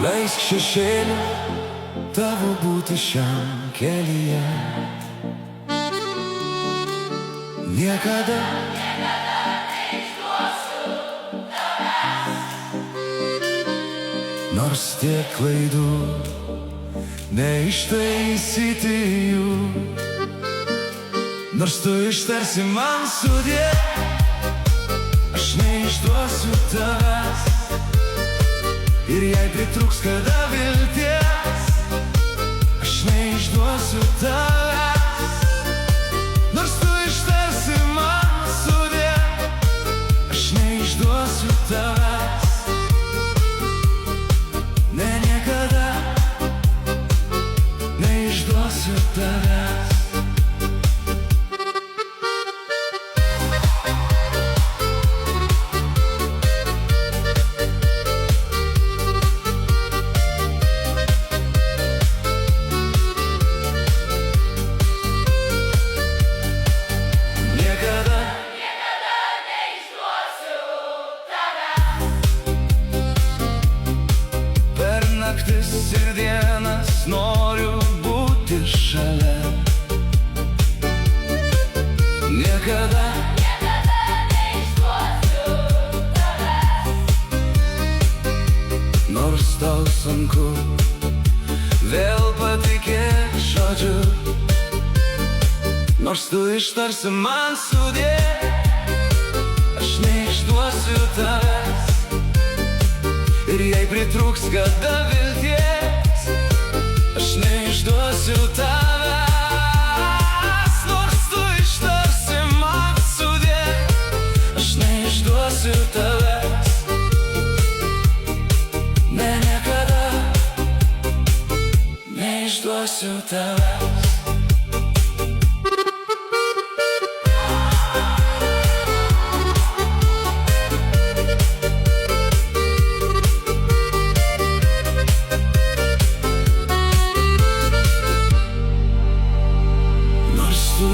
Leisk šešėliu tavo būti šiam kelyje. Niekada neišduosiu tavęs, nors tiek klaidų neištaisyti jų. Nors tu ištarsi man sudie, aš neišduosiu tavęs. Ir jei pritrūks kada vilties, aš neišduosiu tavęs. Nors tu ištarsi man sudie, aš neišduosiu tavęs. Ne, niekada neišduosiu tavęs. Naktis ir dienas noriu būti šalia. Niekada neišduosiu tavęs, nors tau sunku vėl patikėt žodžiu. Nors tu ištarsi man sudie, aš neišduosiu tavęs. Ir jei pritrūks kada vilties, aš neišduosiu tavęs. Nors tu ištarsi man sudie, aš neišduosiu tavęs. Ne, niekada neišduosiu tavęs.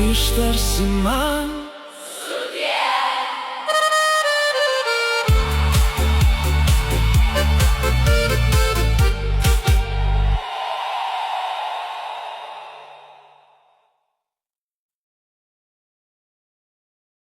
Ištarsi man